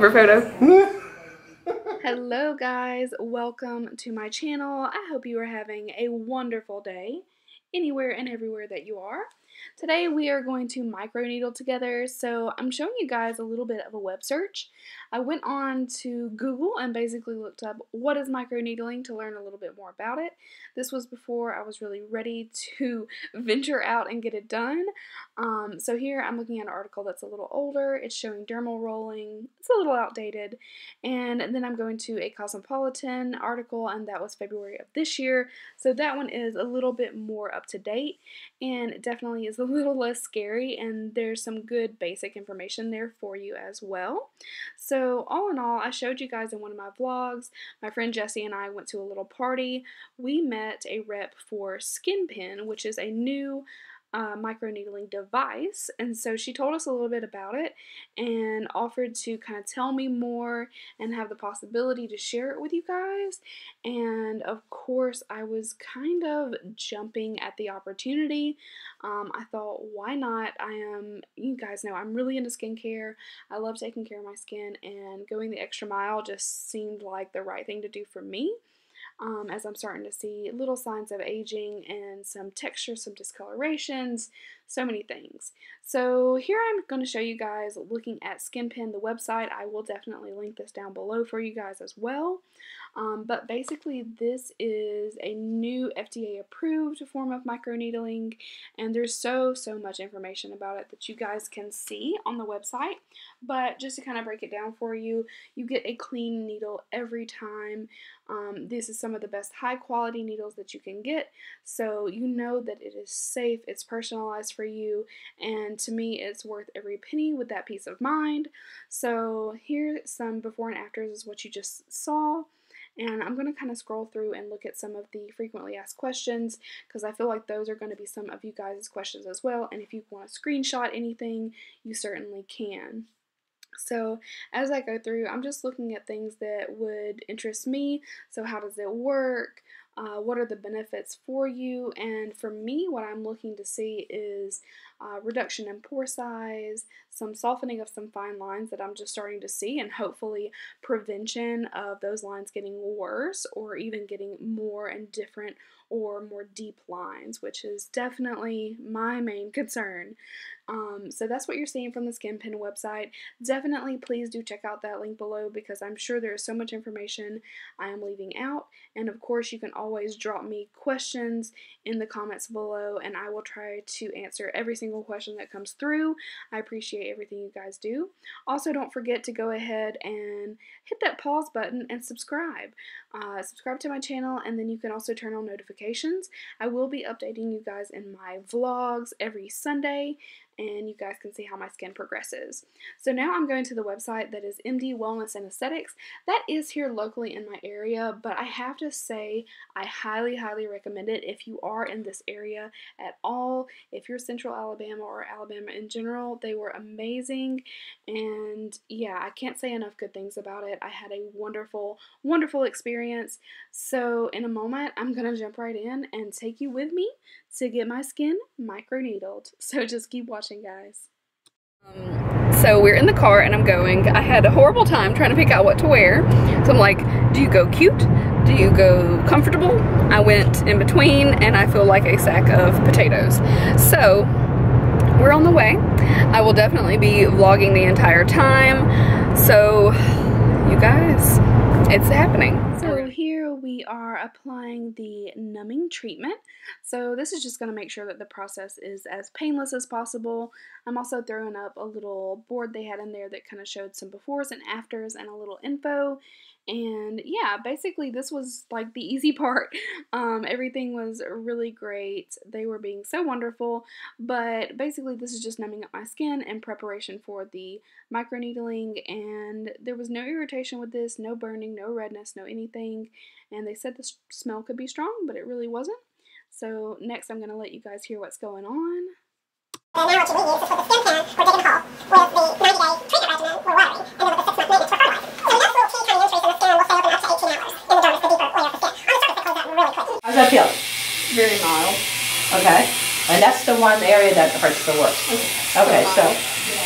Cover photo. Hello guys, welcome to my channel. I hope you are having a wonderful day anywhere and everywhere that you are. Today we are going to microneedle together, so I'm showing you guys a little bit of a web search. I went on to Google and basically looked up what is microneedling to learn a little bit more about it. This was before I was really ready to venture out and get it done. So here I'm looking at an article that's a little older. It's showing dermal rolling. It's a little outdated. And then I'm going to a Cosmopolitan article, and that was February of this year. So that one is a little bit more up to date, and it definitely is a little less scary, and there's some good basic information there for you as well. So all in all, I showed you guys in one of my vlogs, my friend Jessie and I went to a little party. We met a rep for SkinPen, which is a new microneedling device, and so she told us a little bit about it and offered to kind of tell me more and have the possibility to share it with you guys. And of course I was kind of jumping at the opportunity. I thought, why not? You guys know I'm really into skincare. I love taking care of my skin, and going the extra mile just seemed like the right thing to do for me. As I'm starting to see little signs of aging and some texture, some discolorations, so many things. So here I'm going to show you guys looking at SkinPen, the website. I will definitely link this down below for you guys as well. But basically this is a new FDA approved form of microneedling, and there's so much information about it that you guys can see on the website. But just to kind of break it down for you, you get a clean needle every time. This is some of the best high quality needles that you can get, so you know that it is safe, it's personalized for you, and to me it's worth every penny with that peace of mind. So here some before and afters is what you just saw. And I'm going to kind of scroll through and look at some of the frequently asked questions, because I feel like those are going to be some of you guys' questions as well, and if you want to screenshot anything, you certainly can. So as I go through, I'm just looking at things that would interest me. So how does it work? What are the benefits for you? And for me, what I'm looking to see is reduction in pore size, some softening of some fine lines that I'm just starting to see, and hopefully prevention of those lines getting worse or even getting more and different or more deep lines, which is definitely my main concern. So that's what you're seeing from the SkinPen website. Definitely please do check out that link below, because I'm sure there's so much information I am leaving out. And of course you can always drop me questions in the comments below, and I will try to answer every single question that comes through. I appreciate everything you guys do. Also, don't forget to go ahead and hit that pause button and subscribe. Subscribe to my channel, and then you can also turn on notifications. I will be updating you guys in my vlogs every Sunday, and you guys can see how my skin progresses. So now I'm going to the website that is MD Wellness and Aesthetics. That is here locally in my area, but I have to say I highly recommend it if you are in this area at all. If you're Central Alabama or Alabama in general, they were amazing, and yeah, I can't say enough good things about it. I had a wonderful experience. So in a moment I'm gonna jump right in and take you with me to get my skin microneedled. So just keep watching, guys. So we're in the car and I'm going. I had a horrible time trying to pick out what to wear. So I'm like, do you go cute? Do you go comfortable? I went in between, and I feel like a sack of potatoes. So we're on the way. I will definitely be vlogging the entire time. So you guys, it's happening. So here we are applying the numbing treatment. So this is just going to make sure that the process is as painless as possible. I'm also throwing up a little board they had in there that kind of showed some befores and afters and a little info. And yeah, basically this was like the easy part. Everything was really great. They were being so wonderful, but basically this is just numbing up my skin in preparation for the microneedling, and there was no irritation with this, no burning, no redness, no anything, and they said the smell could be strong, but it really wasn't. So next I'm going to let you guys hear what's going on. And now what you need is for the SkinPen, we're digging a hole with the 90-day treatment regimen, we're watering, and then with the 6-month maintenance, we're fertilizing. So the next little teeny tiny increase in the skin will stay open up to 18 hours in the dermis, the deeper layer of the skin. On the surface, it closes up really quickly. How's that feel? Very mild. Okay. And that's the one area that hurts the worst. Okay, so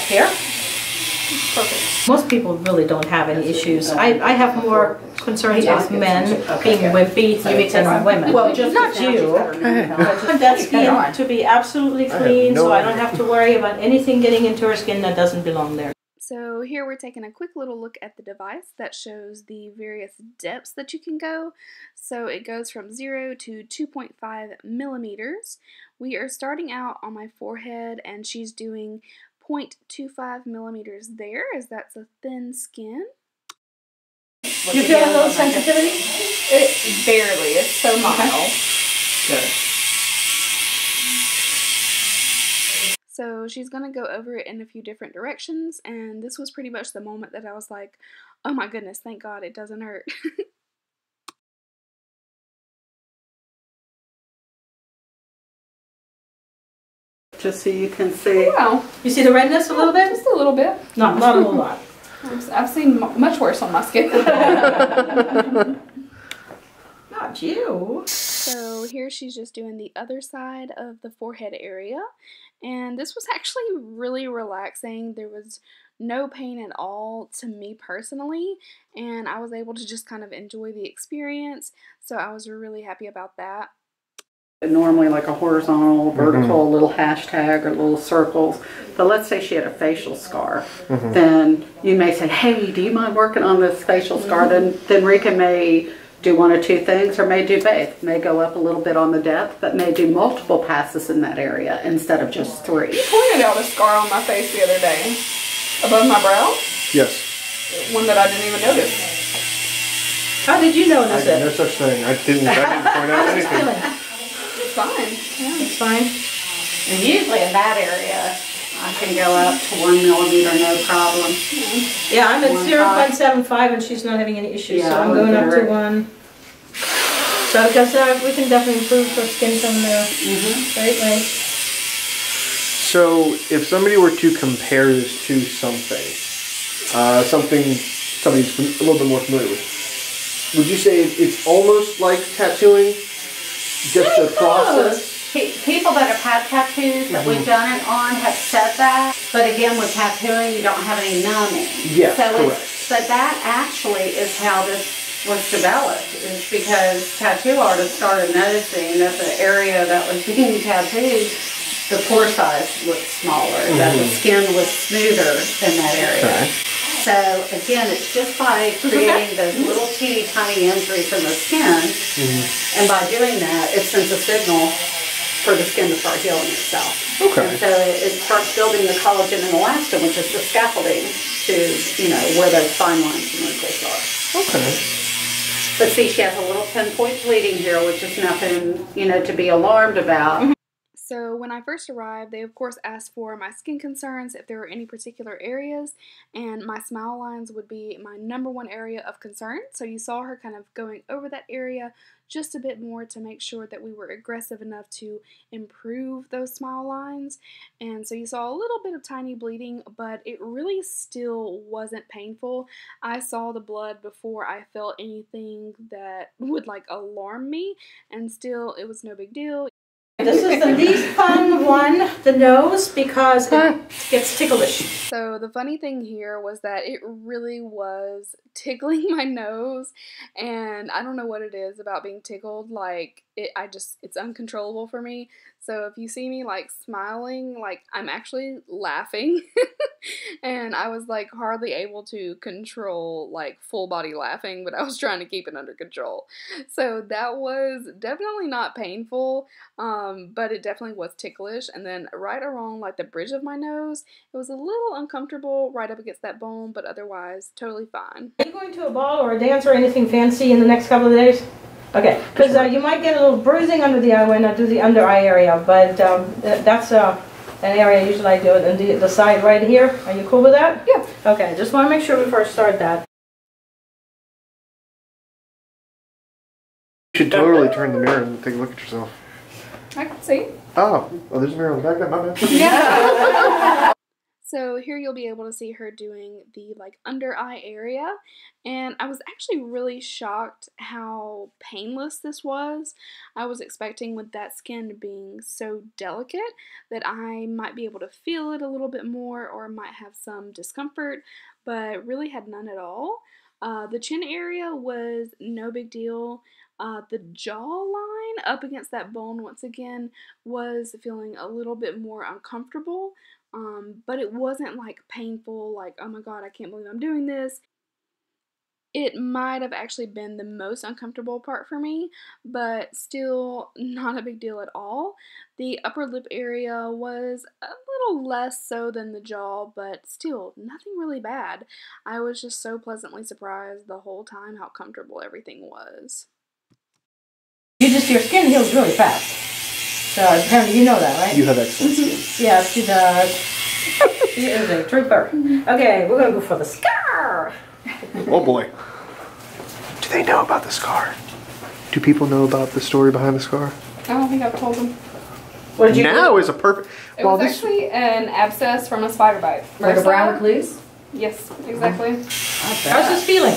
here. Perfect. Most people really don't have any issues. I have more concerns with men being wimpy than women. Well, just not you. That skin to be absolutely clean, so I don't have to worry about anything getting into her skin that doesn't belong there. So here we're taking a quick little look at the device that shows the various depths that you can go. So it goes from 0 to 2.5 millimeters. We are starting out on my forehead and she's doing 0.25 millimeters there, as that's a thin skin. You feel a little sensitivity? It barely, it's so mild. Good. So she's going to go over it in a few different directions, and this was pretty much the moment that I was like, oh my goodness, thank God it doesn't hurt. Just so you can see. Wow. You see the redness a little bit? Just a little bit. Not a whole lot. I've seen much worse on my skin. Not you. So here she's just doing the other side of the forehead area, and this was actually really relaxing. There was no pain at all to me personally, and I was able to just kind of enjoy the experience, so I was really happy about that. Normally like a horizontal, vertical, little hashtag or little circles. But let's say she had a facial scar. Then you may say, hey, do you mind working on this facial scar? Then Rika may do one or two things or may do both. May go up a little bit on the depth, but may do multiple passes in that area instead of just 3. You pointed out a scar on my face the other day. Above my brow? Yes. One that I didn't even notice. How did you notice it? No such thing. I didn't point out anything. It's fine. Yeah. It's fine. And usually in that area, I can go up to 1 millimeter, no problem. Yeah, I'm at 0.75 and she's not having any issues, so I'm going up to 1. So because we can definitely improve her skin from there. Greatly. So if somebody were to compare this to something somebody's a little bit more familiar with, would you say it's almost like tattooing? Just the process? People that have had tattoos that we've done it on have said that. But again, with tattooing, you don't have any numbing. Yes, so correct. But that actually is how this was developed, is because tattoo artists started noticing that the area that was being tattooed, the pore size looked smaller, that the skin was smoother in that area. Okay. So again, it's just by creating those little teeny tiny injuries in the skin, and by doing that, it sends a signal for the skin to start healing itself. Okay. And so it starts building the collagen and elastin, which is the scaffolding to, where those fine lines and wrinkles are. Okay. But see, she has a little pinpoint bleeding here, which is nothing, to be alarmed about. So when I first arrived, they of course asked for my skin concerns, if there were any particular areas, and my smile lines would be my #1 area of concern. So you saw her kind of going over that area just a bit more to make sure that we were aggressive enough to improve those smile lines. And so you saw a little bit of tiny bleeding, but it really still wasn't painful. I saw the blood before I felt anything that would alarm me, and still it was no big deal. This is the least fun one, the nose, because it gets ticklish. So the funny thing here was that it really was tickling my nose, and I don't know what it is about being tickled. It's uncontrollable for me. So if you see me smiling, I'm actually laughing, and I was hardly able to control full body laughing, but I was trying to keep it under control. So that was definitely not painful, but it definitely was ticklish. And then right around the bridge of my nose, it was a little uncomfortable right up against that bone, but otherwise totally fine. Are you going to a ball or a dance or anything fancy in the next couple of days? Okay, because you might get a little bruising under the eye when I do the under eye area, but that's an area usually I do it. And the side right here, are you cool with that? Yeah. Okay, just want to make sure before I start that. You should totally turn the mirror and take a look at yourself. I can see. Oh, there's a mirror on the back. My bad. Yeah. So here you'll be able to see her doing the like under eye area, and I was actually really shocked how painless this was. I was expecting with that skin being so delicate that I might be able to feel it a little bit more or might have some discomfort, but really had none at all. The chin area was no big deal. The jawline up against that bone once again was feeling a little bit more uncomfortable. But it wasn't like painful, like, oh my god, I can't believe I'm doing this. It might have actually been the most uncomfortable part for me, but still not a big deal at all. The upper lip area was a little less so than the jaw, but still nothing really bad. I was just so pleasantly surprised the whole time how comfortable everything was. Your skin heals really fast. So apparently you know that, right? You have excellent skin. Yeah, she does. She is a trooper. Okay, we're gonna go for the scar. Oh boy. Do they know about the scar? Do people know about the story behind the scar? I don't think I've told them. What did you Now is a perfect. It was actually an abscess from a spider bite. Like a brown recluse? Yes, exactly. How's this feeling?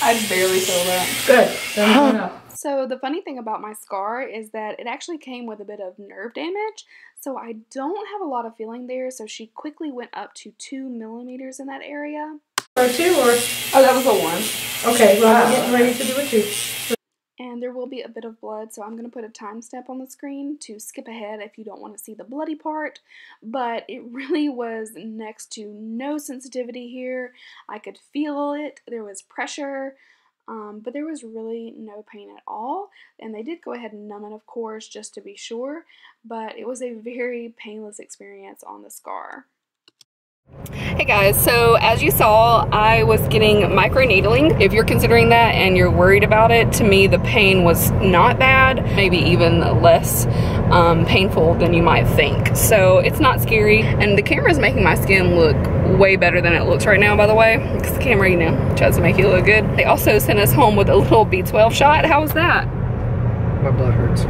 I barely feel that. Good. Then So the funny thing about my scar is that it actually came with a bit of nerve damage, so I don't have a lot of feeling there, so she quickly went up to 2 millimeters in that area. Or 2 or? Oh, that was a 1. Okay, well, I'm getting ready to do a 2. And there will be a bit of blood, so I'm going to put a timestamp on the screen to skip ahead if you don't want to see the bloody part. But it really was next to no sensitivity here. I could feel it. There was pressure. But there was really no pain at all, and they did go ahead and numb it, of course, just to be sure, but it was a very painless experience on the scar. Hey guys, so as you saw, I was getting microneedling. If you're considering that and you're worried about it, to me the pain was not bad, maybe even less painful than you might think. So it's not scary, and the camera is making my skin look way better than it looks right now, by the way, because the camera, you know, tries to make you look good. They also sent us home with a little B12 shot. How was that? My butt hurts.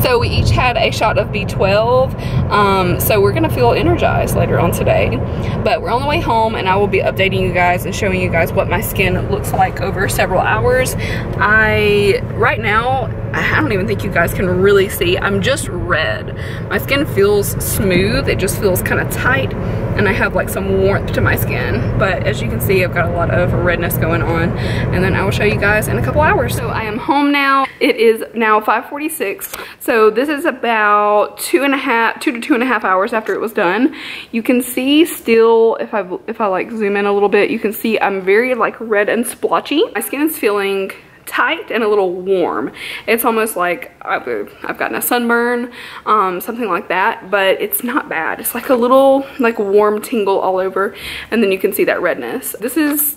So we each had a shot of B12, so we're gonna feel energized later on today. But we're on the way home, and I will be updating you guys and showing you guys what my skin looks like over several hours. Right now, I don't even think you guys can really see. I'm just red. My skin feels smooth. It just feels kind of tight, and I have like some warmth to my skin. But as you can see, I've got a lot of redness going on, and then I will show you guys in a couple hours. So I am home now. It is now 5:46. So this is about 2 to 2.5 hours after it was done. You can see still, if I like zoom in a little bit, you can see I'm very like red and splotchy. My skin is feeling tight and a little warm. It's almost like I've gotten a sunburn, something like that, but it's not bad. It's like a little like warm tingle all over, and then you can see that redness. This is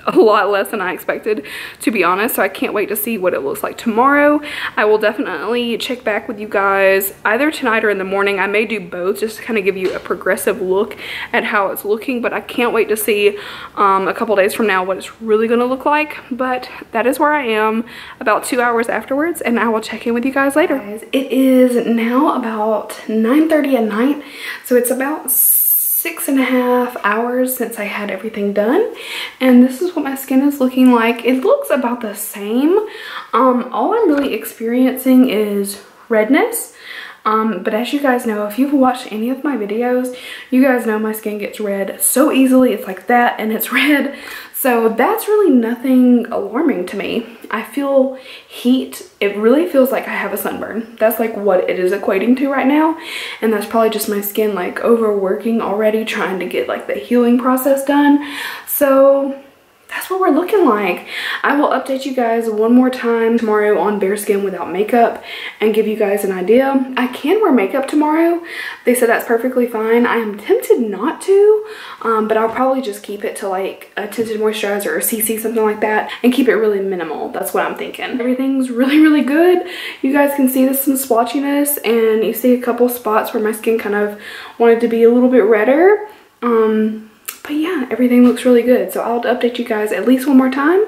a lot less than I expected, to be honest, so I can't wait to see what it looks like tomorrow. I will definitely check back with you guys either tonight or in the morning. I may do both just to kind of give you a progressive look at how it's looking, but I can't wait to see a couple days from now what it's really going to look like. But that is where I am about 2 hours afterwards, and I will check in with you guys later. It is now about 9:30 at night, so it's about 6.5 hours since I had everything done, and this is what my skin is looking like. It looks about the same. All I'm really experiencing is redness, but as you guys know, if you've watched any of my videos, you guys know my skin gets red so easily. It's like that, and it's red. So that's really nothing alarming to me. I feel heat. It really feels like I have a sunburn. That's like what it is equating to right now. And that's probably just my skin like overworking already, trying to get like the healing process done. So that's what we're looking like. I will update you guys one more time tomorrow on bare skin without makeup and give you guys an idea. I can wear makeup tomorrow. They said that's perfectly fine. I am tempted not to, but I'll probably just keep it to like a tinted moisturizer or CC, something like that, and keep it really minimal. That's what I'm thinking. Everything's really, really good. You guys can see some splotchiness, and you see a couple spots where my skin kind of wanted to be a little bit redder. But yeah, everything looks really good. So I'll update you guys at least one more time,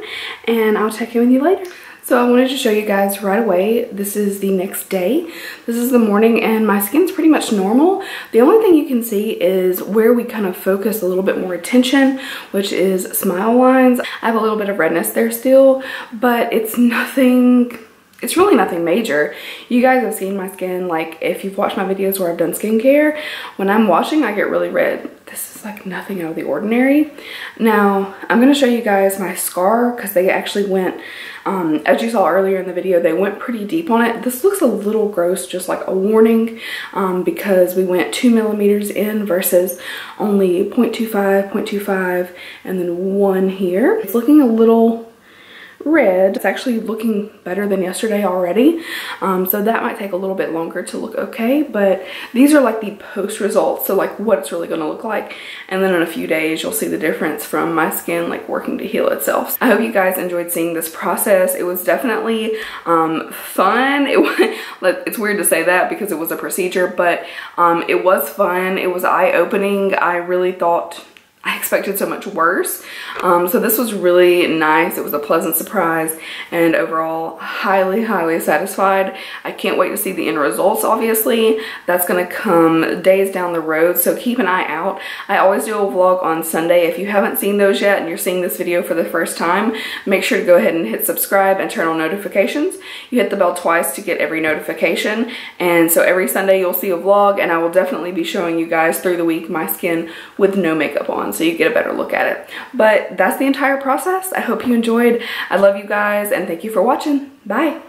and I'll check in with you later. So I wanted to show you guys right away. This is the next day. This is the morning and my skin's pretty much normal. The only thing you can see is where we kind of focus a little bit more attention, which is smile lines. I have a little bit of redness there still, but it's really nothing major. You guys have seen my skin, like if you've watched my videos where I've done skincare, when I'm washing I get really red. This is like nothing out of the ordinary. Now I'm gonna show you guys my scar because they actually went, as you saw earlier in the video, they went pretty deep on it. This looks a little gross, just like a warning, because we went 2 millimeters in versus only 0.25, 0.25, and then 1 here. It's looking a little red. It's actually looking better than yesterday already, so that might take a little bit longer to look okay, but these are like the post results, so like what it's really going to look like, and then in a few days you'll see the difference from my skin like working to heal itself. I hope you guys enjoyed seeing this process. It was definitely fun. It's weird to say that because it was a procedure, but it was fun. It was eye-opening. I really thought I expected so much worse. So this was really nice. It was a pleasant surprise, and overall highly, highly satisfied. I can't wait to see the end results. Obviously, that's gonna come days down the road, so keep an eye out. I always do a vlog on Sunday. If you haven't seen those yet and you're seeing this video for the first time, make sure to go ahead and hit subscribe and turn on notifications. You hit the bell twice to get every notification, and so every Sunday you'll see a vlog, and I will definitely be showing you guys through the week my skin with no makeup on, so you get a better look at it. But that's the entire process. I hope you enjoyed. I love you guys, and thank you for watching. Bye.